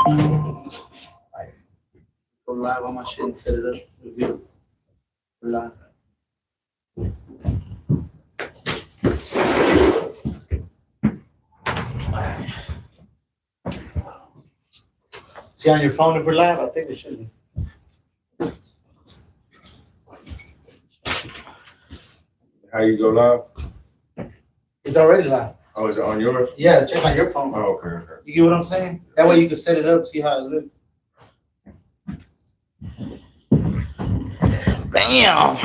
Like, go live on my shit and set it up. Review. Live. See on your phone if we're live? I think it should be. How you go live? It's already live. Oh, is it on yours? Yeah, check on your phone. Oh, okay. You get what I'm saying? That way you can set it up, see how it looks. Bam!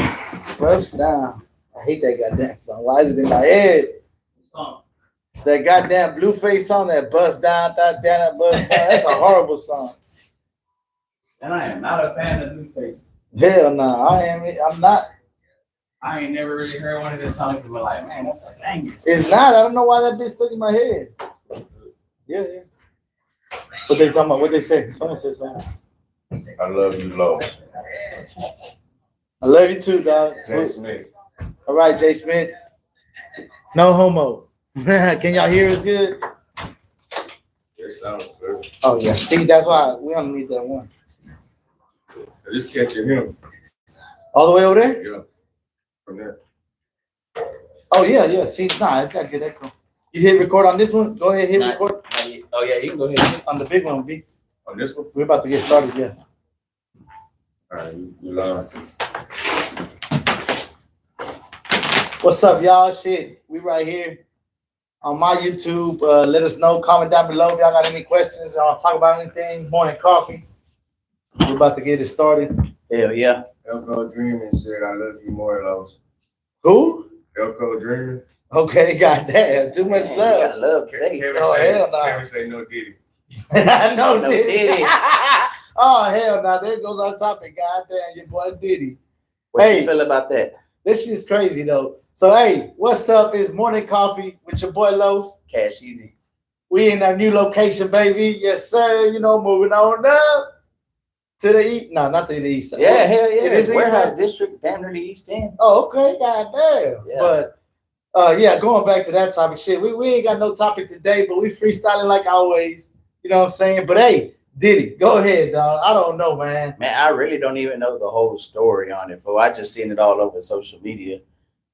Bust down. I hate that goddamn song. Why is it in my head? That goddamn Blueface song that bust down, that bust down. That's a horrible song. And I am not a fan of Blueface. Hell no, I'm not. I ain't never really heard one of his songs and been like, man, that's a banger. It's not. I don't know why that bitch stuck in my head. Yeah. What they talking about? What they say? Someone said something. I love you, Los. I love you too, dog. Jay Smith. All right, Jay Smith. No homo. Can y'all hear us good? It sounds good. Oh yeah. See, that's why we don't need that one. Just catching him. All the way over there? Yeah. From there. Oh yeah. See, nah, it's got good echo. You hit record on this one? Go ahead, hit record. Oh, yeah, you can go ahead. On the big one, B. On this one? We're about to get started, yeah. All right, you live. What's up, y'all? Shit, we right here on my YouTube. Let us know. Comment down below if y'all got any questions. Y'all talk about anything. Morning coffee. We're about to get it started. Hell yeah. Elko Dreaming said, I love you more, Los. Who? Elko Dreaming. Okay, goddamn. Too much love. Love. Kevin Oh, say, hell no. Kevin say no Diddy. No, No Diddy. Diddy. Oh, hell no. There goes our topic. Goddamn, your boy Diddy. What Hey. you feel about that? This shit's crazy, though. So, hey, what's up? It's Morning Coffee with your boy Los. Cash Easy. We in our new location, baby. Yes, sir. You know, moving on up to the east. No, not to the east side. Yeah, hell yeah. It is It's Warehouse East Side? District, damn near the East End. Oh, okay. Goddamn. Yeah. But, yeah, going back to that topic, shit. We ain't got no topic today, but we freestyling like always. You know what I'm saying? But, hey, Diddy, go ahead, dog. I don't know, man. Man, I really don't even know the whole story on it, fool. I just seen it all over social media.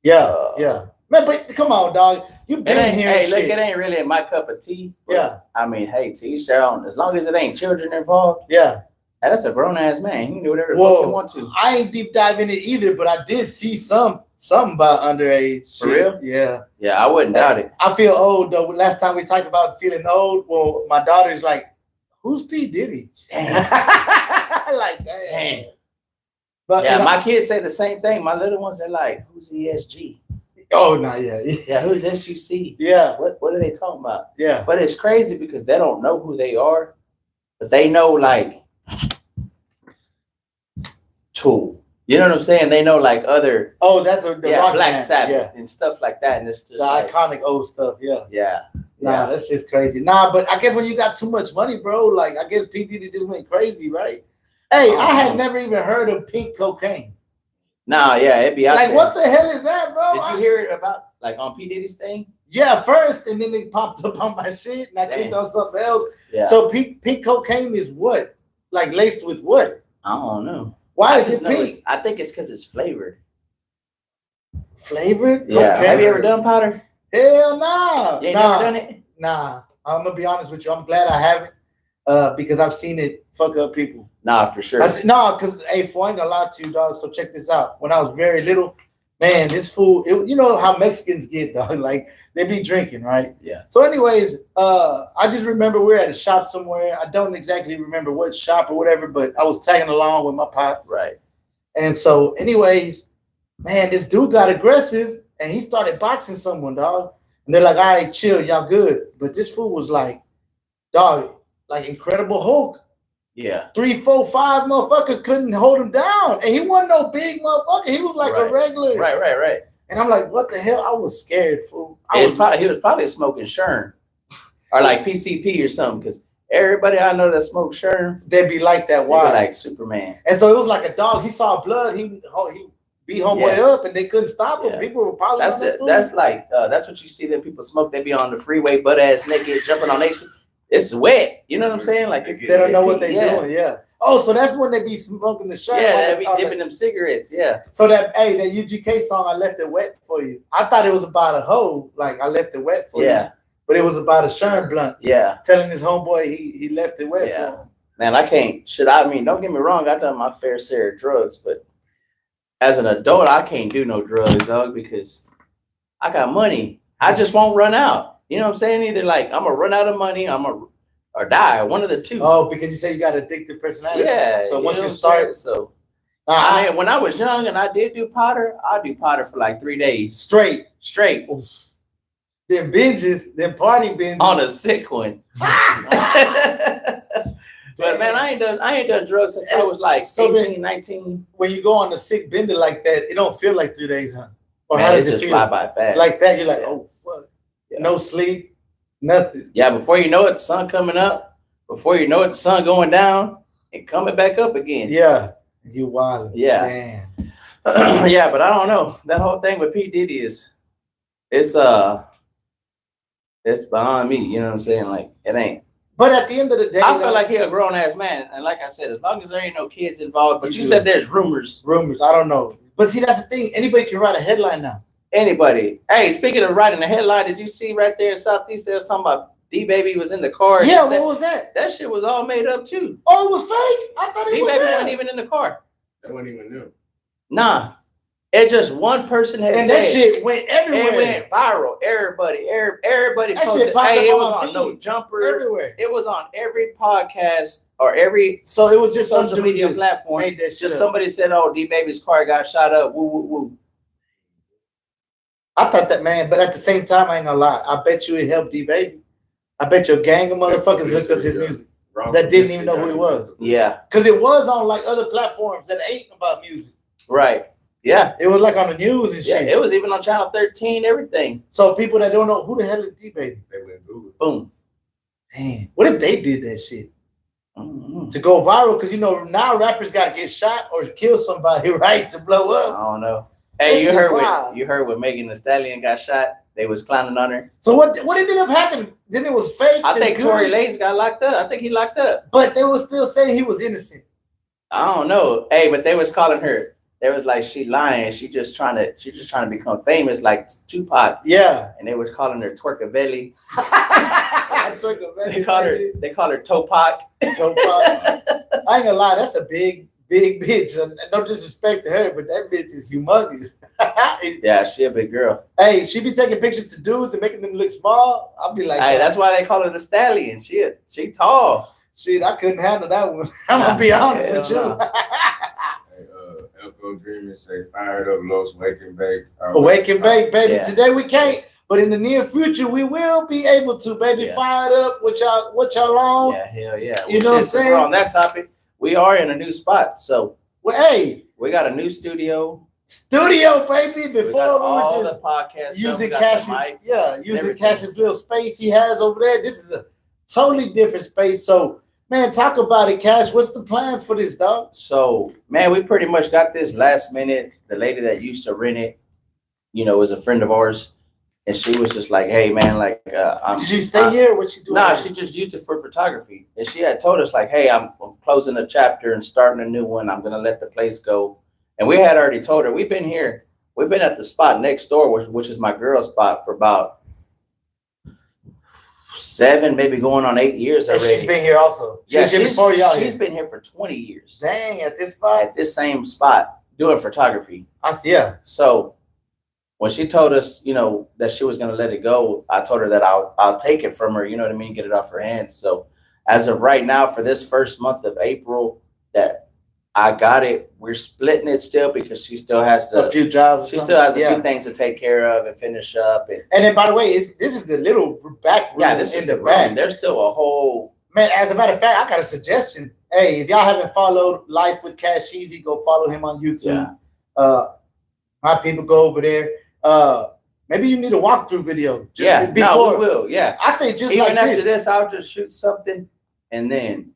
Yeah, yeah. Man, but come on, dog. You been here. Hey, look, it ain't really my cup of tea. Yeah. I mean, hey, to each their own. As long as it ain't children involved, Yeah. hey, that's a grown ass man. He can do whatever the Whoa. fuck he want to. I ain't deep diving it either, but I did see something about underage. For shit. real? Yeah. Yeah, I wouldn't doubt it. I feel old though. Last time we talked about feeling old, well, my daughter's like, "Who's P Diddy?" Damn. Like, damn. Damn. But Yeah, you know- my kids say the same thing. My little ones, they're like, "Who's ESG? Oh no, yeah, Yeah, who's SUC? yeah, What are they talking about?" yeah. But it's crazy because they don't know who they are, but they know like Tool. You know what I'm saying? They know like other Oh, that's the rock Black band. Sabbath Yeah, and stuff like that. And it's just the like, iconic old stuff. Yeah. yeah. Nah, that's just crazy. Nah, but I guess when you got too much money, bro, like I guess P Diddy just went crazy, right? Hey, I had never even heard of pink cocaine. Nah, yeah, it'd be out Like, there. what the hell is that, bro? Did you hear it about like on P Diddy's thing? Yeah, first, and then it popped up on my shit, and I clicked Damn. on something else. Yeah. So pink cocaine is what? Like laced with what? I don't know. Why I is just it know pink? I think it's because it's flavored. Flavored? Yeah. cocaine? Have you ever done powder? Hell no. You ain't Nah. never done it? Nah. I'm gonna be honest with you. I'm glad I haven't, because I've seen it fuck up people. Nah, for sure. No, because hey, fool, I ain't gonna lie to you, dog. So check this out. When I was very little, man, this fool, you know how Mexicans get, dog. Like they be drinking, right? Yeah. So, anyways, I just remember we were at a shop somewhere. I don't exactly remember what shop or whatever, but I was tagging along with my pops. Right. And so, anyways, man, this dude got aggressive and he started boxing someone, dog. And they're like, all right, chill, y'all good. But this fool was like, dog, like Incredible Hulk. Yeah. 3, 4, 5 motherfuckers couldn't hold him down. And he wasn't no big motherfucker. He was like a Right. regular. Right. And I'm like, what the hell? I was scared, fool. He was probably smoking Sherm or like PCP or something because everybody I know that smoked Sherm, they'd be like that. they Why? were like Superman. And so it was like a dog. He saw blood. He beat homeboy up and they couldn't stop him. Yeah. People were probably That's like that's what you see that people smoke. They be on the freeway butt ass naked jumping on 18. it's wet. You know what I'm saying? Like They it's They don't know what PCP, they're doing. Yeah. Oh, so that's when they be smoking the shirt. Yeah, they be dipping them cigarettes. Yeah. So that UGK song, I left it wet for you. I thought it was about a hoe, like I left it wet for you. But it was about a Sherm blunt. Yeah. Telling his homeboy he left it wet Yeah. for him. Man, I can't. Don't get me wrong. I've done my fair share of drugs, but as an adult, I can't do no drugs, dog, because I got money. I just won't run out. You know what I'm saying? Either like I'm gonna run out of money, or die. One of the two. Oh, because you say you got addictive personality. Yeah. So once know you what I'm start, saying? So I mean, when I was young and I did do powder, I'd do powder for like 3 days straight. Then them party binges. on a sick one. But man, I ain't done drugs since I was like 18, 19. When you go on a sick bender like that, it don't feel like 3 days, huh? Or Man, how does it just feel? fly by fast. Like that, you're like, oh fuck. Yeah. No sleep, nothing. Yeah, before you know it, the sun coming up. Before you know it, the sun going down and coming back up again. Yeah. You wild. Yeah. Damn. Yeah, but I don't know. That whole thing with P. Diddy it's behind me. You know what I'm saying? Like it ain't. But at the end of the day, I feel like he a grown ass man, and like I said, as long as there ain't no kids involved. But you said there's rumors. I don't know. But see, that's the thing. Anybody can write a headline now. Anybody. Hey, speaking of writing a headline, did you see right there in Southeast? They was talking about D-Baby was in the car. Yeah, what was that? That shit was all made up too. Oh, it was fake. I thought it was D-Baby real. wasn't even in the car. That wasn't even new. Nah, it just one person had And said. that shit went everywhere. It went viral. Everybody That shit posted. popped Hey, up it was on my on No feed. Jumper. Everywhere. It was on every podcast or every So it was just some social dude media just platform. made that shit Just up. somebody said, "Oh, D-Baby's car got shot up." Woo woo woo. I thought that, man, but at the same time, I ain't gonna lie. I bet you it helped D-Baby. I bet you a gang of motherfuckers looked up his music that didn't even know who he was. Yeah. Because it was on like other platforms that ain't about music. Right. Yeah. It was like on the news and Yeah. shit. It was even on Channel 13. Everything. So people that don't know who the hell is D-Baby. They went Google. Boom. Damn. What if they did that shit Mm-hmm. to go viral? Because you know now rappers got to get shot or kill somebody, right, to blow I up. don't know. Hey, That shit wild. you heard when Megan Thee Stallion got shot? They was clowning on her. So what ended up happening? Then it was fake. I then think good, Tory Lanez got locked up. I think he locked up. but they were still saying he was innocent. I don't know. Hey, but they was calling her. They was like, she lying. She just trying to become famous like Tupac. Yeah. And they was calling her Twerkavelli. They They call her Topac. I ain't gonna lie, that's a big bitch. And no disrespect to her, but that bitch is humongous. Yeah, she a big girl. Hey, she be taking pictures to dudes and making them look small. I'll be like, Hey, that's why they call her the Stallion. She tall. shit, I couldn't handle that one. I'm gonna be honest with you. Hell Hey, Elko Dreaming say fired up Los Wake and Bake. Awake and bake, baby. Yeah. Today we can't, but in the near future we will be able to, baby. Yeah. Fired up what y'all on. Yeah, hell yeah. You know what I'm since we're saying? on that topic, we are in a new spot. So Well, hey, we got a new studio. studio, baby. We got Before all we were the just podcasts. using got Cash's, the mics, using everything. Cash's little space he has over there. This is a totally different space. So, man, talk about it, Cash. What's the plans for this, dog? So, man, we pretty much got this last minute. The lady that used to rent it, was a friend of ours. And she was just like, hey, man, like, Did she stay here? What she doing? Nah, here? she just used it for photography. And she had told us, like, hey, I'm closing a chapter and starting a new one. I'm going to let the place go. And we had already told her, we've been at the spot next door, which is my girl's spot, for about 7, maybe going on 8 years And already. she's been here also. Yeah, She's before y'all she's here. been here for 20 years Dang, at this spot. at this same spot doing photography. Yeah. So when she told us, that she was going to let it go, I told her that I'll take it from her, you know what I mean, get it off her hands. So as of right now, for this first month of April that I got it, we're splitting it still because she still has A few jobs. she still has a few things to take care of and finish up. And then, by the way, this is the little back room Yeah, this is in the the back. room. There's still a whole. Man, as a matter of fact, I got a suggestion. Hey, if y'all haven't followed Life with Cash Easy, go follow him on YouTube. Yeah. My people go over there. Maybe you need a walkthrough video. Yeah, no, we will. Yeah. I say just Even like after this. this, I'll just shoot something and then,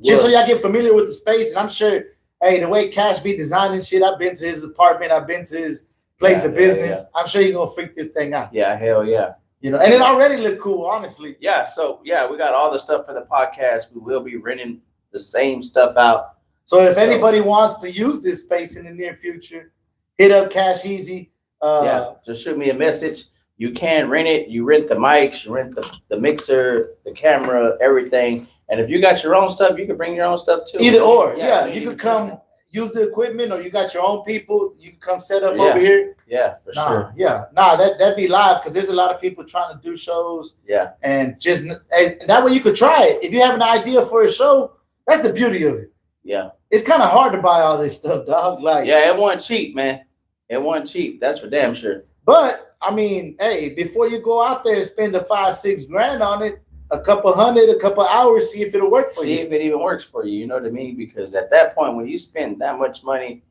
Just so y'all get familiar with the space. And I'm sure, hey, the way Cash be designing shit, I've been to his apartment, I've been to his place of business. Yeah. I'm sure you're gonna freak this thing out. Yeah, hell yeah. You know, and it already looked cool, honestly. Yeah, so yeah, we got all the stuff for the podcast. We will be renting the same stuff out. So if anybody wants to use this space in the near future, hit up Cash Easy. Just shoot me a message. You can rent it. You rent the mics, you rent the mixer, the camera, everything. And if you got your own stuff, you can bring your own stuff too. Either or, you could come use the equipment, or you got your own people. You can come set up over here. Yeah, for sure. Yeah, that'd be live, because there's a lot of people trying to do shows. Yeah, and that way you could try it. If you have an idea for a show, that's the beauty of it. Yeah, it's kind of hard to buy all this stuff, dog. Like, yeah, it wasn't cheap, man. It wasn't cheap. That's for damn sure. But I mean, hey, before you go out there and spend the $5-6 grand on it, a couple hundred, a couple hours, see if it'll work for you. See if it even works for you. You know what I mean? Because at that point, when you spend that much money,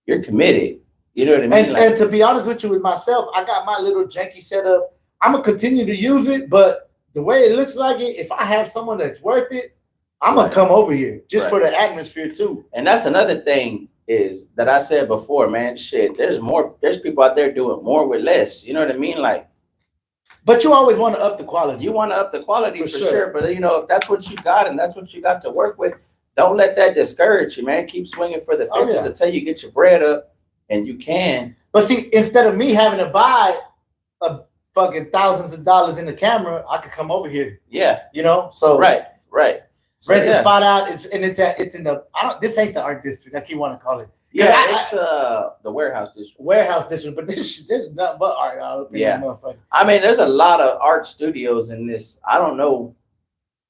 you're committed. You know what I mean? And to be honest with you, with myself, I got my little janky setup. I'm gonna continue to use it, but the way it looks like it, if I have someone that's worth it, I'm gonna come over here just for the atmosphere too. And that's another thing is that I said before, man. Shit, there's people out there doing more with less. You know what I mean? Like, but you always want to up the quality. You want to up the quality for sure. But you know, if that's what you got and that's what you got to work with, don't let that discourage you, man. Keep swinging for the fences until you get your bread up, and you can. But see, instead of me having to buy a fucking thousands of dollars in the camera, I could come over here. Yeah, you know. So right. So, rent the spot out. It's in the. This ain't the art district. I keep wanting to call it. Yeah, it's the warehouse district. Warehouse district, but there's nothing but art. I mean, there's a lot of art studios in this. I don't know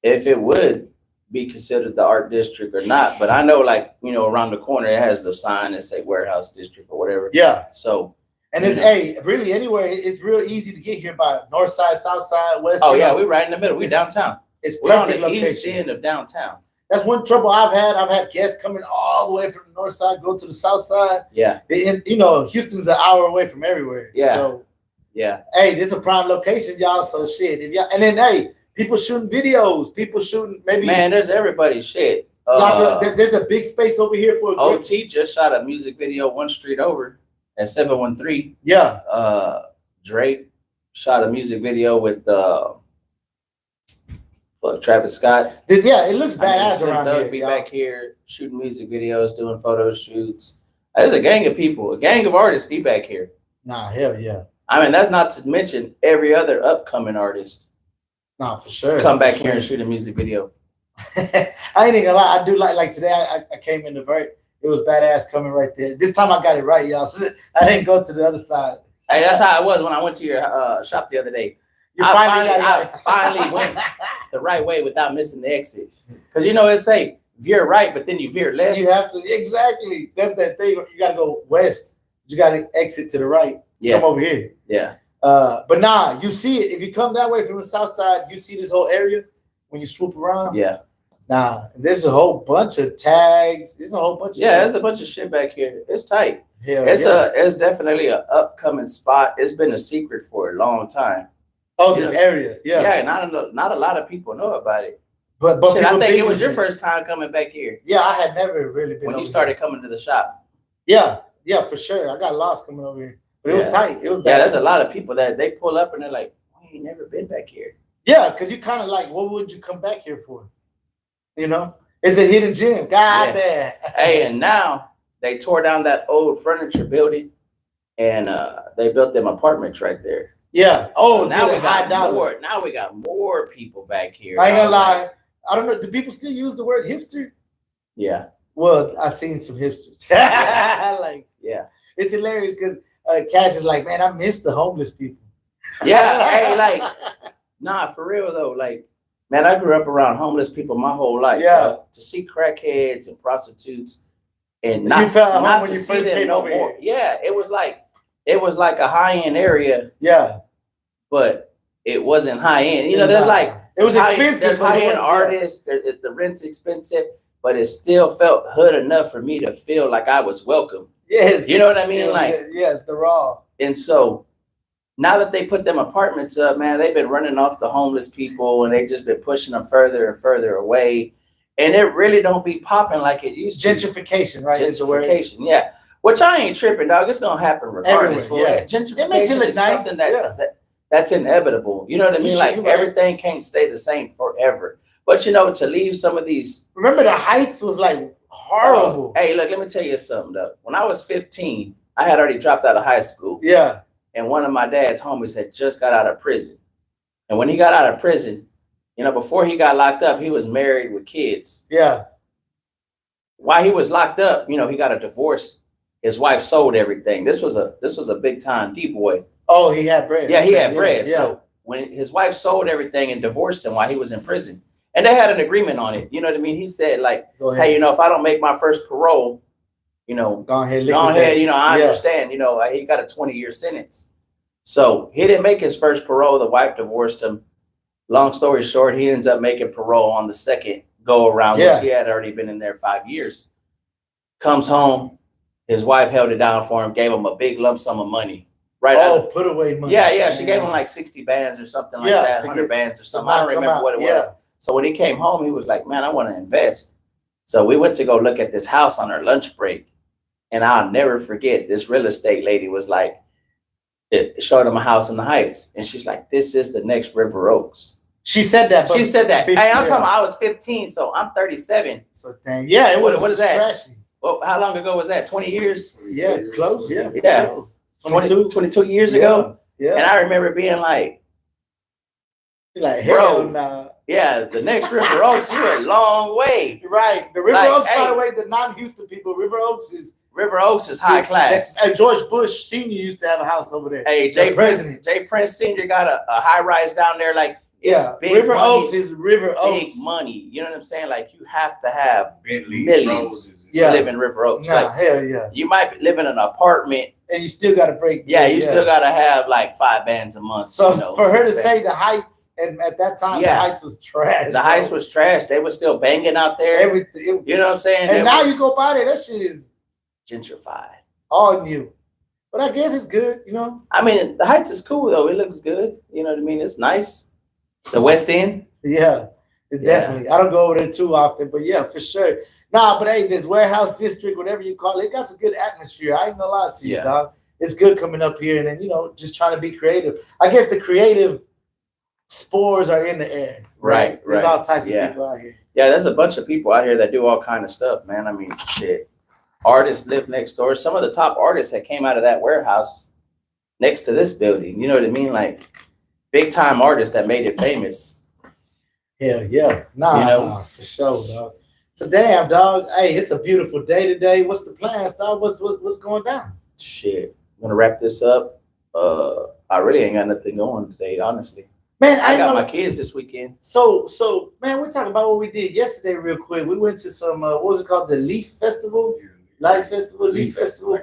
if it would be considered the art district or not, but I know, like, you know, around the corner it has the sign that say warehouse district or whatever. Yeah. So, and it's really anywhere. It's real easy to get here by north side, south side, west. Oh yeah, we're right in the middle. We're downtown. We're on the east end of downtown. That's one trouble I've had. I've had guests coming all the way from the north side, go to the south side. Yeah. You know, Houston's an hour away from everywhere. Yeah. So, yeah. Hey, this is a prime location, y'all. So shit. If y'all, and then hey, people shooting videos, people shooting maybe. Man, there's everybody's shit. There's a big space over here for OT just shot a music video one street over at 713. Yeah. Drake shot a music video with Travis Scott. Yeah, it looks badass around here. Be back here shooting music videos, doing photo shoots. There's a gang of people, a gang of artists be back here. Nah, hell yeah. I mean, that's not to mention every other upcoming artist. Nah, for sure. Come back here and shoot a music video. I ain't even gonna lie. I do like today. I came in the vert. It was badass coming right there. This time I got it right, y'all. I didn't go to the other side. Hey, that's how it was when I went to your shop the other day. I finally went the right way without missing the exit. Because, you know, it say veer right, but then you veer left. You have to. Exactly. That's that thing. You got to go west. You got to exit to the right. Come over here. Yeah. But nah, you see it. If you come that way from the south side, you see this whole area when you swoop around. Yeah. Nah, there's a whole bunch of tags. There's a whole bunch of there's a bunch of shit back here. It's tight. It's definitely an upcoming spot. It's been a secret for a long time. Oh, this area. Yeah. Not a lot of people know about it. But shit, I think it was your first time coming back here. Yeah, I had never really been when you started coming to the shop. Yeah, for sure. I got lost coming over here. But it was tight. It was bad. There's a lot of people that they pull up and they're like, we ain't never been back here. Yeah, because you kind of like, what would you come back here for? You know? It's a hidden gem. God damn. Hey, and now they tore down that old furniture building and they built them apartments right there. Yeah. Oh, so now we got more. Now we got more people back here. I ain't gonna lie. I don't know. Do people still use the word hipster? Yeah. Well, I've seen some hipsters. It's hilarious because Cash is like, man, I miss the homeless people. Yeah. Hey, like, nah, for real though. Like, man, I grew up around homeless people my whole life. Yeah. To see crackheads and prostitutes and not to see them no more. Yeah. It was like a high-end area. Yeah. But it wasn't high-end. You know, there's like it was expensive. There's high-end artists. The rent's expensive, but it still felt hood enough for me to feel like I was welcome. Yes. You know what I mean? Yes, the raw. And so now that they put them apartments up, man, they've been running off the homeless people and they just been pushing them further and further away. And it really don't be popping like it used to. Gentrification, right? Gentrification, yeah. Which I ain't tripping, dog. It's gonna happen regardless. Gentrification it makes it look nice. Something that that's inevitable. You know what I mean? Like everything can't stay the same forever. But you know, to leave some of these. Remember the Heights was like horrible. Hey, look, let me tell you something though. When I was 15, I had already dropped out of high school. Yeah. And one of my dad's homies had just got out of prison. And when he got out of prison, you know, before he got locked up, he was married with kids. Yeah. While he was locked up, you know, he got a divorce. His wife sold everything. This was a big time D-boy. Oh, he had bread. Yeah, he had bread. Yeah. So when his wife sold everything and divorced him while he was in prison, and they had an agreement on it. You know what I mean? He said, like, hey, you know, if I don't make my first parole, you know, go ahead, you know, I understand, you know, he got a 20-year sentence. So he didn't make his first parole. The wife divorced him. Long story short, he ends up making parole on the second go around, which he had already been in there 5 years. Comes home, his wife held it down for him, gave him a big lump sum of money. Right. Oh, put away money. Yeah. She gave him like 60 bands or something like that, 100 bands or something. I don't remember what it was. So when he came home, he was like, man, I want to invest. So we went to go look at this house on our lunch break. And I'll never forget, this real estate lady was like, it showed him a house in the Heights. And she's like, this is the next River Oaks. She said that. She said that. Hey, I'm talking about I was 15, so I'm 37. So dang. Yeah, what is that? Trashy. Well, how long ago was that? 20 years? Yeah, close. Yeah. Yeah. 22 years ago. Yeah. And I remember being like, hell nah. Yeah, the next River Oaks, you're a long way. Right. The River Oaks, by the way, the non-Houston people, River Oaks is high class. George Bush Sr. used to have a house over there. Hey, Jay Prince Sr. got a high rise down there. Like, it's big River money, Oaks is River Oaks. Big money. You know what I'm saying? Like, you have to have Bentley, millions to live in River Oaks. Nah, like, hell yeah. You might live in an apartment. And you still got to break. Yeah, you still got to have like 5 bands a month. So you know, for her to say the Heights, and at that time, the Heights was trash. The Heights was trash. They were still banging out there. Everything. You know what I'm saying? And now you go by there, that shit is gentrified. All new. But I guess it's good, you know? I mean, the Heights is cool, though. It looks good. You know what I mean? It's nice. The West End? Yeah, definitely. I don't go over there too often, but yeah, for sure. Nah, but hey, this warehouse district, whatever you call it, got some good atmosphere. I ain't gonna lie to you, dog. It's good coming up here and then, you know, just trying to be creative. I guess the creative spores are in the air. Right. There's all types of people out here. Yeah, there's a bunch of people out here that do all kind of stuff, man. I mean, shit. Artists live next door. Some of the top artists that came out of that warehouse next to this building. You know what I mean? Like big time artists that made it famous. Hell yeah. Nah, for sure, dog. So damn, dog. Hey, it's a beautiful day today. What's the plans, dog? What's going down? Shit. I'm gonna wrap this up. I really ain't got nothing going today, honestly. Man, I got my kids this weekend. So man, we're talking about what we did yesterday real quick. We went to some what was it called? The Leaf Festival? Leaf Festival.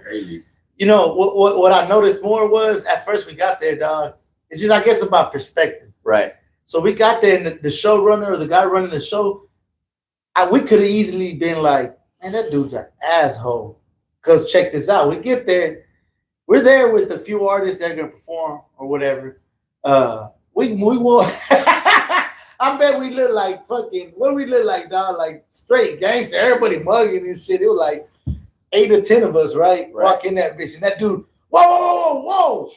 You know, what I noticed more was at first we got there, dog. It's just I guess about perspective. Right. So we got there and the showrunner or the guy running the show, we could have easily been like, man, that dude's an asshole. Because check this out. We get there, we're there with a few artists that are gonna perform or whatever. We will. I bet we look like fucking. What do we look like, dog? Like straight gangster. Everybody mugging and shit. It was like 8 or 10 of us, right? Walk in that bitch, and that dude. Whoa!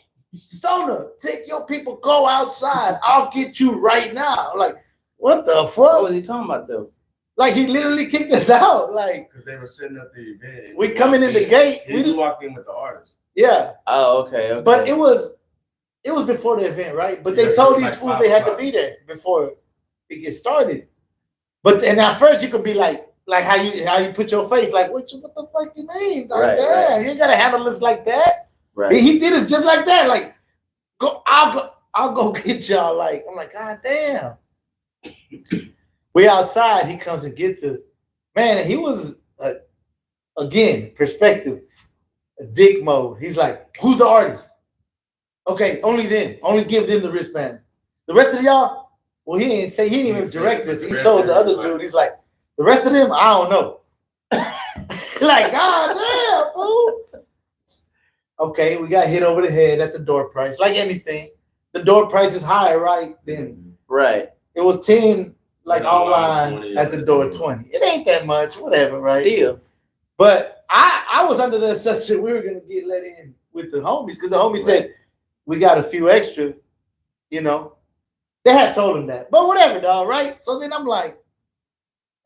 Stoner, take your people. Go outside. I'll get you right now. I'm like, what the fuck? What was he talking about though? Like he literally kicked us out. Like because they were setting up the event. We coming in the gate. We walked in with the artist. Yeah. Oh, okay. But it was before the event, right? But they told these fools they had to be there before it gets started. But and at first you could be like how you put your face, like what the fuck you mean? Like, you ain't gotta handle this like that. Right. He did us just like that. Like, I'll go get y'all. Like, I'm like, God damn. We outside, he comes and gets us. Man, he was again, perspective, a dick mode. He's like, who's the artist? Okay, only them. Only give them the wristband. The rest of y'all, well, he didn't even direct us. He told the other dude, he's like, the rest of them, I don't know. Like, God damn, fool. Okay, we got hit over the head at the door price. Like anything, the door price is higher, right? Then it was 10, like online at the door 20. It ain't that much, whatever, right? Still. But I was under the assumption we were gonna get let in with the homies because the homie said we got a few extra you know. They had told him that, but whatever, dog, right? So then I'm like,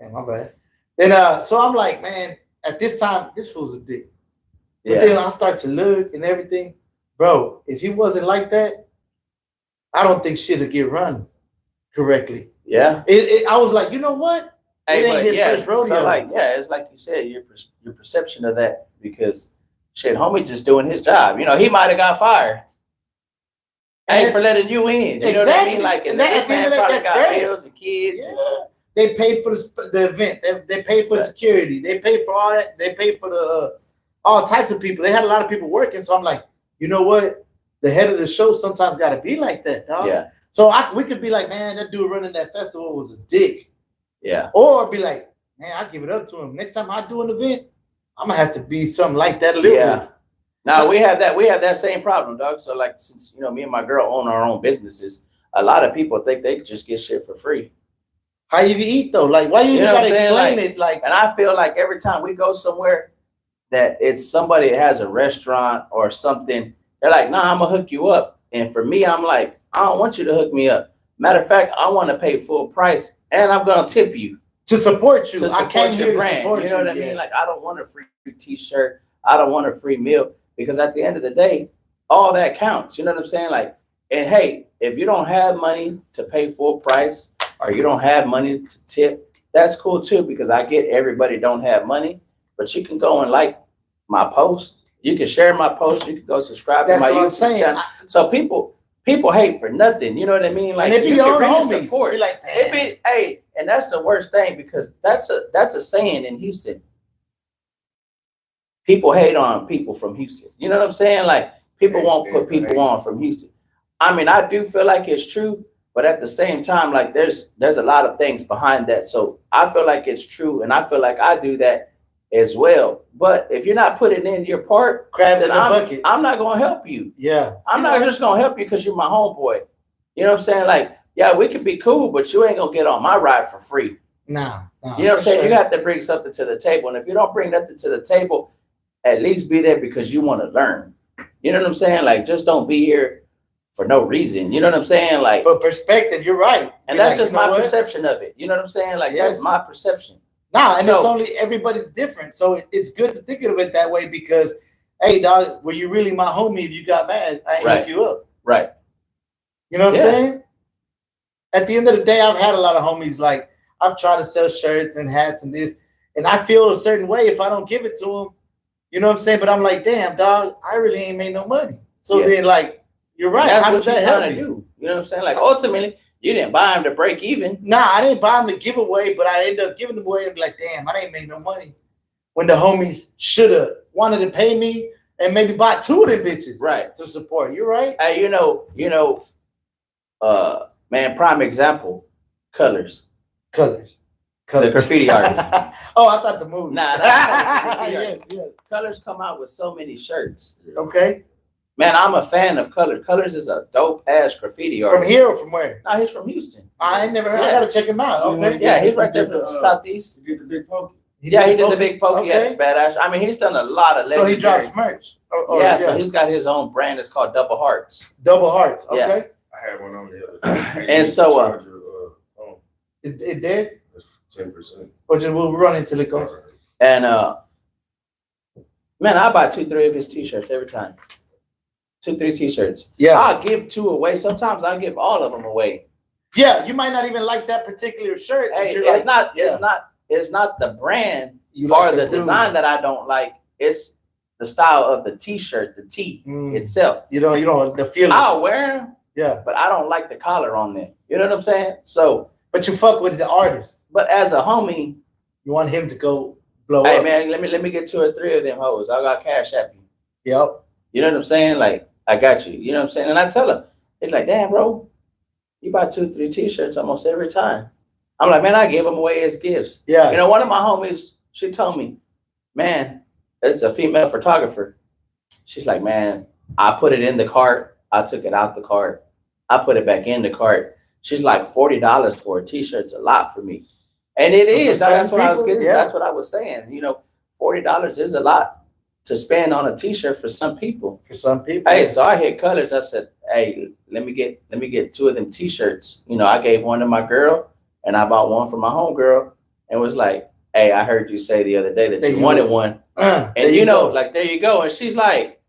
man, my bad. Then so I'm like, man, at this time, this fool's a dick. But Yeah. then I start to look and everything, bro. If he wasn't like that, I don't think shit would get run correctly. Yeah. I was like, you know what? Hey, It ain't but his yeah, first rodeo. so like, yeah, it's like you said, your perception of that, because shit, homie just doing his job. You know, he might have got fired. Hey, for letting you in. You know what I mean? Like, and this man probably got bills and kids. Yeah. They paid for the event. They paid for security. They paid for all that. They paid for the all types of people. They had a lot of people working. So I'm like, you know what? The head of the show sometimes got to be like that, dog. Yeah. So we could be like, man, that dude running that festival was a dick. Yeah. Or be like, man, I give it up to him. Next time I do an event, I'm gonna have to be something like that a little bit. Now we have that same problem, dog. So like, since you know me and my girl own our own businesses, a lot of people think they could just get shit for free. How you eat though? Like, why you even gotta explain it? Like, and I feel like every time we go somewhere that it's somebody that has a restaurant or something, they're like, nah, I'm gonna hook you up. And for me, I'm like, I don't want you to hook me up. Matter of fact, I want to pay full price and I'm gonna tip you. To support you. To support your brand. You know what I mean? Like, I don't want a free t-shirt. I don't want a free meal, because at the end of the day, all that counts. You know what I'm saying? Like, and hey, if you don't have money to pay full price or you don't have money to tip, that's cool too, because I get everybody don't have money, but you can go and like my post. You can share my post. You can go subscribe to my YouTube channel. So people hate for nothing. You know what I mean? Like, you can really support. Be like, hey, and that's the worst thing, because that's a saying in Houston. People hate on people from Houston. You know what I'm saying? Like, people won't put people on from Houston. I mean, I do feel like it's true, but at the same time, like, there's a lot of things behind that. So I feel like it's true, and I feel like I do that as well. But if you're not putting in your part, then I'm not gonna help you. Yeah. I'm not just gonna help you because you're my homeboy. You know what I'm saying? Like, yeah, we can be cool, but you ain't gonna get on my ride for free. No. You know what I'm saying? You have to bring something to the table. And if you don't bring nothing to the table, at least be there because you want to learn. You know what I'm saying? Like, just don't be here for no reason. You know what I'm saying? Like, but perspective, you're right. And that's just my perception of it. You know what I'm saying? Like, that's my perception. And it's only, everybody's different. So it's good to think of it that way, because, hey, dog, were you really my homie? If you got mad, I ain't hook you up. Right. You know what I'm saying? At the end of the day, I've had a lot of homies. Like, I've tried to sell shirts and hats and this, and I feel a certain way if I don't give it to them. You know what I'm saying? But I'm like, damn, dog, I really ain't made no money. So then, like, you're right. That's how does that help you? You know what I'm saying? Like, ultimately, you didn't buy him to break even. Nah, I didn't buy him to give away, but I ended up giving them away and be like, damn, I didn't make no money. When the homies should have wanted to pay me and maybe buy 2 of them bitches. Right. To support. You're right. Hey, man, prime example, Colors. The graffiti artist. Oh, I thought the movie. Nah, yes. Colors come out with so many shirts. Okay. Man, I'm a fan of Colors. Colors is a dope ass graffiti artist. From here or from where? No, he's from Houston. I ain't never heard. I gotta check him out. Okay. Yeah, he's right there from the southeast. He did the Big Pokey. He did the Big Pokey at Badass. I mean, he's done a lot of legendary. So he drops merch. So he's got his own brand. It's called Double Hearts. Double Hearts. Okay. Yeah. I had one on the other day. And so it did? 10%. Or just we'll run until it goes. And man, I buy 2-3 of his t-shirts every time. 2-3 t-shirts. Yeah. I'll give 2 away. Sometimes I'll give all of them away. Yeah, you might not even like that particular shirt. Hey, it's not the brand or the design that I don't like. It's the style of the t-shirt, the tee itself. You don't the feeling. I'll wear them. Yeah. But I don't like the collar on them. You know what I'm saying? So. But you fuck with the artist. But as a homie, you want him to go blow up. Hey man, let me get 2 or 3 of them hoes. I got cash at you. Yep. You know what I'm saying? Like, I got you. You know what I'm saying? And I tell him, it's like, damn, bro, you buy 2-3 t-shirts almost every time. I'm like, man, I give them away as gifts. Yeah. You know, one of my homies, she told me, man, it's a female photographer. She's like, man, I put it in the cart. I took it out the cart. I put it back in the cart. She's like, $40 for a t-shirt's a lot for me. And it is. That's what I was getting. Yeah. That's what I was saying. You know, $40 is a lot to spend on a t-shirt for some people. For some people. Hey, so I hit Colors. I said, hey, let me get 2 of them t-shirts. You know, I gave one to my girl and I bought one for my homegirl and was like, hey, I heard you say the other day that you wanted one. And you know, like, there you go. And she's like,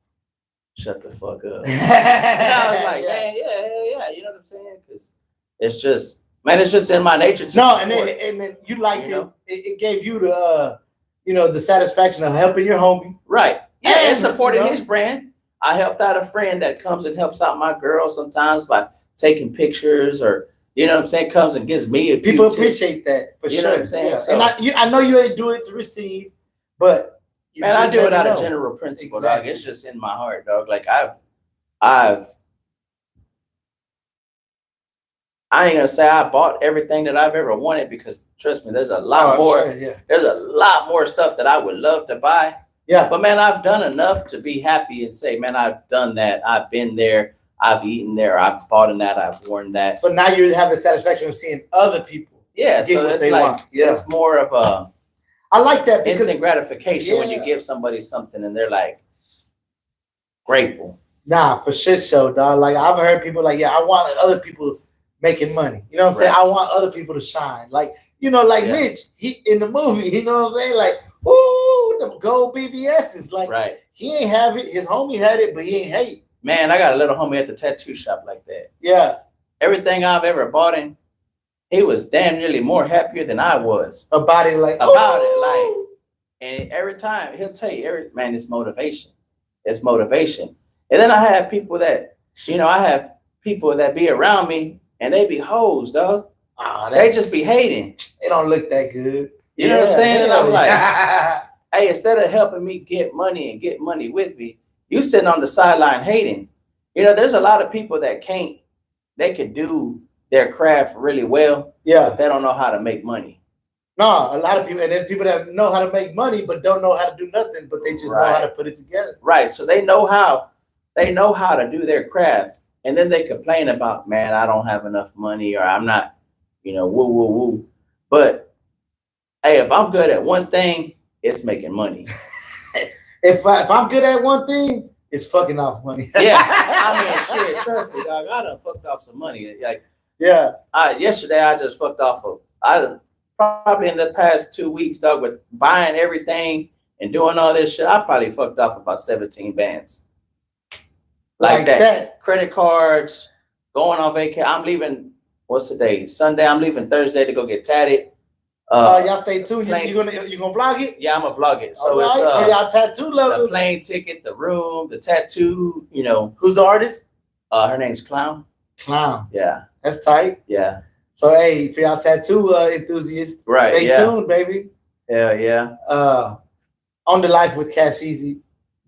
shut the fuck up. And I was like, man, yeah. You know what I'm saying? Because it's just, man, it's just in my nature to no, support. and then you liked You know? it gave you the you know, the satisfaction of helping your homie. Right. Yeah, and And, supporting you know, his brand. I helped out a friend that comes and helps out my girl sometimes by taking pictures or, you know what I'm saying, comes and gives me a few people tips. appreciate that for You sure. know what I'm saying? Yeah. So- And I know you ain't do it to receive, but you Man, I just do it never out of know. general principle, Exactly. dog. It's just in my heart, dog. Like I ain't gonna say I bought everything that I've ever wanted because trust me, there's a lot more. Sure, yeah. There's a lot more stuff that I would love to buy. Yeah. But man, I've done enough to be happy and say, man, I've done that. I've been there. I've eaten there. I've bought in that. I've worn that. So now you have the satisfaction of seeing other people Yeah. get So what it's they like, want. Yeah. it's more of a I like that because instant gratification when you Yeah. give somebody something and they're like grateful. nah, for shit show, dog. Like I've heard people like, yeah, I want other people making money. You know what I'm saying? Right. I want other people to shine. Like, you know, like Yeah. Mitch, he in the movie, you know what I'm saying? Like, ooh, the gold BBSs. Like Right. he ain't have it, his homie had it, but he ain't hate. Man, I got a little homie at the tattoo shop like that. Yeah. Everything I've ever bought in, he was damn nearly more happier than I was About it, like about it. ooh. Like, and every time he'll tell you, man, it's motivation. It's motivation. And then I have people that, you know, I have people that be around me and they be hoes, dog. Ah, They that just be hating. it don't look that good. You know what I'm saying? And I'm like, yeah. hey, instead of helping me get money and get money with me, you sitting on the sideline hating. You know, there's a lot of people that they could do their craft really well, Yeah. but they don't know how to make money. No, a lot of people, and there's people that know how to make money but don't know how to do nothing, but they just know how Right. to put it together. Right. So they know how to do their craft. And then they complain about, man, I don't have enough money or I'm not, you know, woo, woo, woo. But hey, if I'm good at one thing, it's making money. If I'm good at one thing, it's fucking off money. Yeah. I mean, shit, trust me, dog. I done fucked off some money. Like Yeah. yesterday, I just fucked off probably in the past 2 weeks, dog, with buying everything and doing all this shit. I probably fucked off about 17 bands. Like that. Credit cards, going on vacation. I'm leaving, what's the day? Sunday. I'm leaving Thursday to go get tatted. Y'all stay tuned. You plane- gonna vlog it? Yeah, I'm gonna vlog it. So All right, for it's y'all tattoo the lovers. plane ticket, the room, the tattoo, you know. Who's the artist? Her name's Clown. Clown. Yeah, That's tight. yeah. So hey, for y'all tattoo enthusiasts, Right, stay yeah. tuned, baby. Yeah, yeah, On the Life with Cash Easy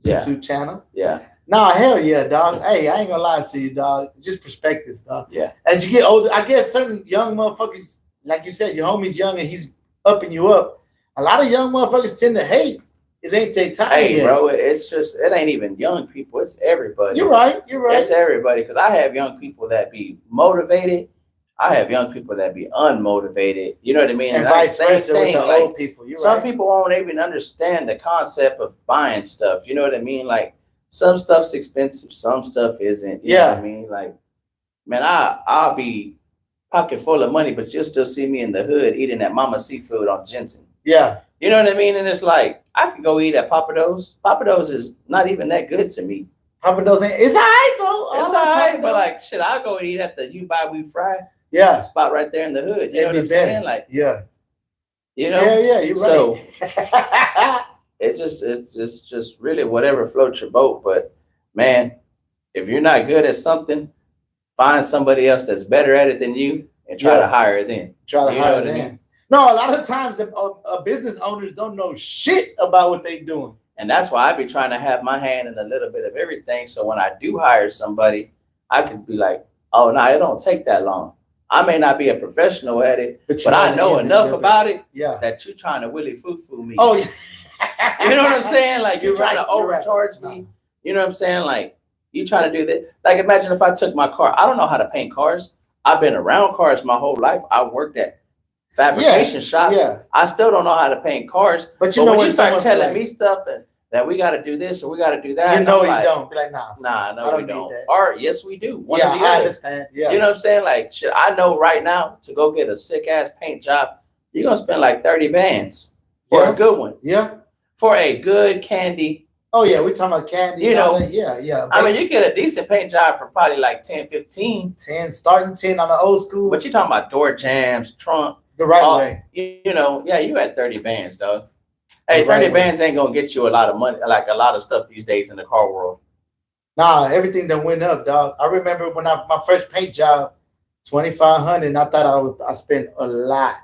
Yeah. YouTube channel. yeah, Nah, hell yeah, dog. Hey, I ain't gonna lie to you, dog. Just perspective, dog. yeah. As you get older, I guess certain young motherfuckers, like you said, your homie's young and he's upping you up. A lot of young motherfuckers tend to hate. It ain't take time. Hey, yet. bro, it's just, it ain't even young people. It's everybody. You're right. You're right. It's everybody. Because I have young people that be motivated. I have young people that be unmotivated. You know what I mean? and that's vice the same versa with thing, the like, old people. You're some right. people won't even understand the concept of buying stuff. You know what I mean? Like some stuff's expensive, some stuff isn't. You know what I mean? Like, man, I'll be pocket full of money, but you'll still see me in the hood eating that Mama Seafood on Jensen. Yeah. You know what I mean? And it's like I could go eat at Papa Do's. Papa Do's is not even that good to me. Papa Do's ain't, it's all right though. It's I like all right, Papa but Do's. like shit, I'll go eat at the You Buy We Fry yeah. spot right there in the hood. You know It'd what be I'm better. saying? Like, Yeah. you know, Yeah, you're so right. it's just really whatever floats your boat. But man, if you're not good at something, find somebody else that's better at it than you and try to hire them. Try to You know hire what I them. mean? No, a lot of times the business owners don't know shit about what they doing. And that's why I be trying to have my hand in a little bit of everything. So when I do hire somebody, I can be like, oh no, it don't take that long. I may not be a professional at it, but I know enough about it Yeah. that you're trying to willy foo me. Oh, yeah. You know what I'm saying? Like you're trying right, to you're right. overcharge me. You know what I'm saying? Like you trying to do that. Like imagine if I took my car. I don't know how to paint cars. I've been around cars my whole life. I worked at fabrication shops. Yeah. I still don't know how to paint cars. But you But know when when you start someone's telling like- me stuff that we got to do this or we got to do that. You know I'm you like, don't. Be like, nah. Nah, no, I don't we need don't. that. Or yes, we do. One Yeah, or the I other. understand. Yeah. You know what I'm saying? Like, shit, I know right now to go get a sick ass paint job, you're gonna spend like 30 bands for Yeah. a good one, Yeah. for a good candy. Oh yeah, we talking about candy. You and all know, that. Yeah, yeah. I mean, you get a decent paint job for probably like 10, 15. 10, starting 10 on the old school. But you're talking about door jams, trunk, The right way. You know, yeah, you had 30 bands, dog. Hey, The right 30 way. bands ain't gonna get you a lot of money, like a lot of stuff these days in the car world. Nah, everything that went up, dog. I remember when my first paint job, 2,500, and I thought I spent a lot.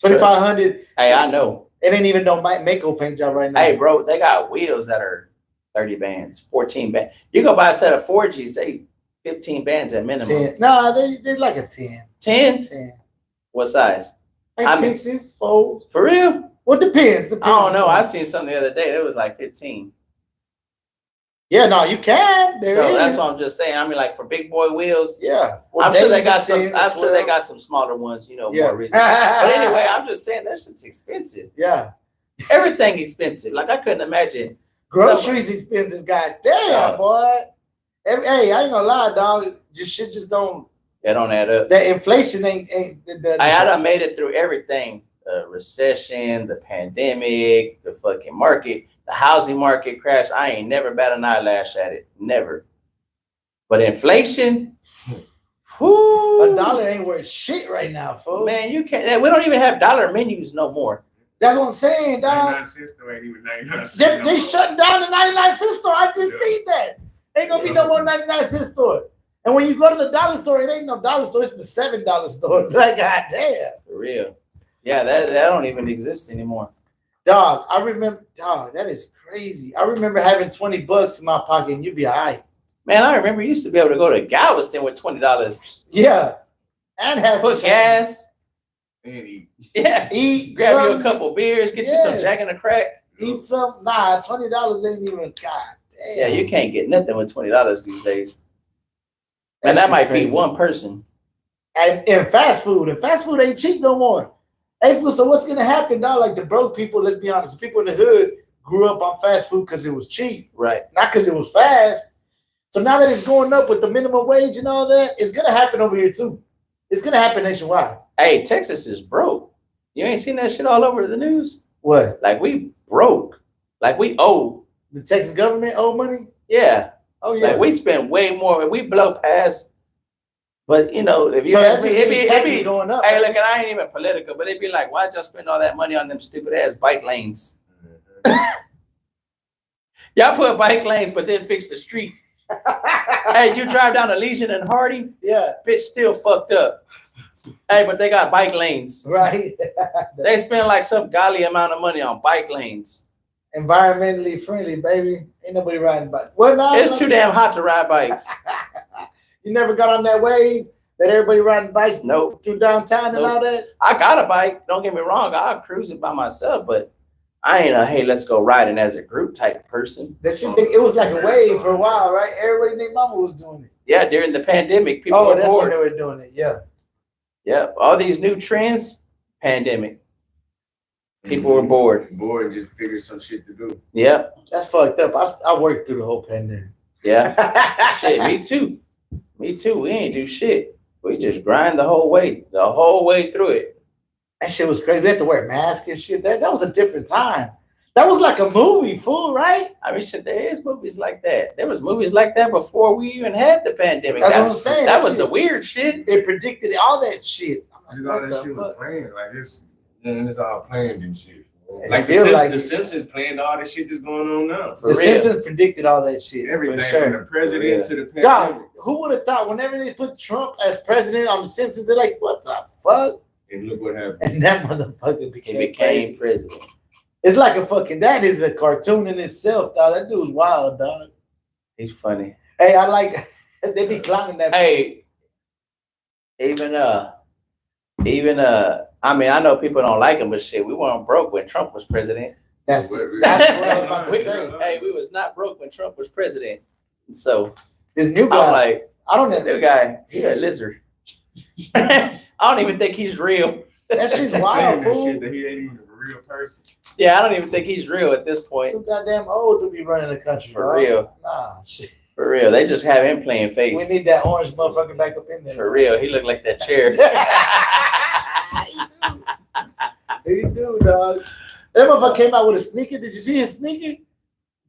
2,500. Hey, I know. It ain't even no Mako paint job right now. Hey, bro, they got wheels that are 30 bands, 14 bands. You go buy a set of 4Gs, say 15 bands at minimum. 10. Nah, they like a 10. 10? 10. What size? Like I mean- 6s, 4s. For real? Well, depends. I don't know. I seen something the other day. It was like 15. Yeah, no, you can. There So is. that's what I'm just saying. I mean, like for big boy wheels, Yeah. Well, I'm sure they Dave's got a some. 10, I'm sure they 12. got some smaller ones, you know, Yeah. more reasonable. But anyway, I'm just saying that shit's expensive. Yeah. Everything expensive. Like I couldn't imagine. Groceries expensive. God damn, Yeah. boy. Hey, I ain't gonna lie, dog. Shit just don't. It don't add up. That inflation ain't I done made it through everything. The recession, the pandemic, the fucking market, the housing market crash. I ain't never bat an eyelash at it. Never. But inflation, whoo, $1 ain't worth shit right now, folks. man, you can't. We don't even have dollar menus no more. That's what I'm saying, dog. 99 cents though ain't even 99 cents. They shut down the 99-cent store. I just seen that. Ain't gonna be no more 99-cent store. And when you go to the dollar store, it ain't no dollar store. It's the $7 store. Like, god damn. For real. Yeah, that don't even exist anymore. Dog, I remember, dog, that is crazy. I remember having $20 in my pocket and you'd be all right. Man, I remember you used to be able to go to Galveston with $20 Yeah. And have for some gas. And eat. Yeah. Eat. Grab you a something, couple beers, get you some Yeah. Jack and a crack. Eat some. Nah, $20 ain't even, god damn. Yeah, you can't get nothing with $20 these days. Man, That's that might just feed crazy. one person. And fast food. And fast food ain't cheap no more. Hey, so what's gonna happen now? Like the broke people, let's be honest, people in the hood grew up on fast food because it was cheap, Right. not because it was fast. So now that it's going up with the minimum wage and all that, it's gonna happen over here too. It's gonna happen nationwide. Hey, Texas is broke. You ain't seen that shit all over the news? What? Like we broke. Like we owe. The Texas government owe money? Yeah. Oh yeah. Like we spend way more. We blow past. But you know, if you so ask that me, just it means be taxes going up. hey, look, and I ain't even political, but it'd be like, why'd y'all spend all that money on them stupid ass bike lanes? Y'all put bike lanes, but then fix the street. Hey, you drive down Elysian and Hardy, Yeah, bitch still fucked up. Hey, but they got bike lanes. right. They spend like some golly amount of money on bike lanes. Environmentally friendly, baby. Ain't nobody riding bike. Well, no, It's too damn hot to ride bikes. You never got on that wave that everybody riding bikes Nope. through downtown and Nope. all that? I got a bike. Don't get me wrong. I'll cruise it by myself, but I ain't a hey, let's go riding as a group type person. That shit, it was like a wave for a while, right? Everybody named Mama was doing it. Yeah, during the pandemic, people Oh, were that's when bored. they were doing it. Yeah. Yeah, all these new trends, pandemic. People were bored. Bored and just figured some shit to do. Yeah, That's fucked up. I worked through the whole pandemic. yeah. Shit, me too. Me too. We ain't do shit. We just grind the whole way through it. That shit was crazy. We had to wear masks and shit. That was a different time. That was like a movie, fool, right? I mean, shit, there is movies like that. There was movies like that before we even had the pandemic. That's that what I'm was, saying. That That was shit- the weird shit. It predicted all that shit. I'm Just like, all what that the shit was fuck? playing. Like it's all planned and shit. It Like feel like the Simpsons planned all this shit that's going on now. For The real. Simpsons predicted all that shit. Everything for from sure. the president to the Dog, pandemic. who would have thought whenever they put Trump as president on The Simpsons, they're like, what the fuck? And look what happened. And that motherfucker He became became crazy. president. It's like a fucking, that is a cartoon in itself, dog. That dude's wild, dog. He's funny. Hey, I like, they be clowning that. Hey, I mean, I know people don't like him, but shit, we weren't broke when Trump was president. That's what I was about to say. Hey, we was not broke when Trump was president. So This new I'm guy, like, I don't that know. new guy, he a lizard. I don't even think he's real. That shit's Saying wild, that fool. shit that he ain't even real person. Yeah, I don't even think he's real at this point. Too goddamn old to be running the country. For dog. real. Nah, shit. For real. They just have him playing face. We need that orange motherfucker back up in there. For real. He looked like that chair. He do, dog. That motherfucker came out with a sneaker. Did you see his sneaker?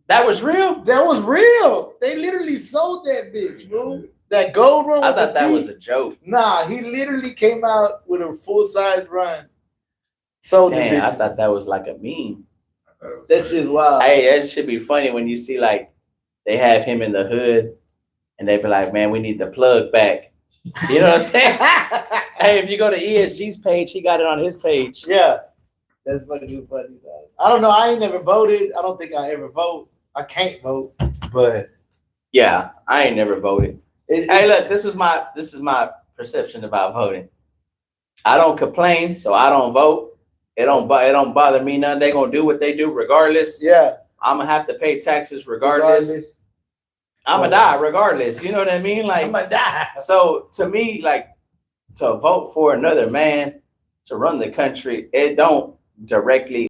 That was real? That was real. They literally sold that bitch, bro. That gold one. I with thought the that teeth. was a joke. Nah, he literally came out with a full size run. Sold the Damn, I bitch. thought that was like a meme. I thought it was That shit's wild. Hey, that should be funny when you see like they have him in the hood and they be like, man, we need the plug back. You know what I'm saying? Hey, if you go to ESG's page, he got it on his page. Yeah. That's fucking funny, dog. I don't know. I ain't never voted. I don't think I ever vote. I can't vote, but Yeah, I ain't never voted. Hey, look, this is my perception about voting. I don't complain, so I don't vote. It don't bother me none. They gonna do what they do regardless. yeah. I'm gonna have to pay taxes regardless. I'm gonna die regardless. You know what I mean? Like, I'm gonna die. so to me, like, to vote for another man to run the country, it don't directly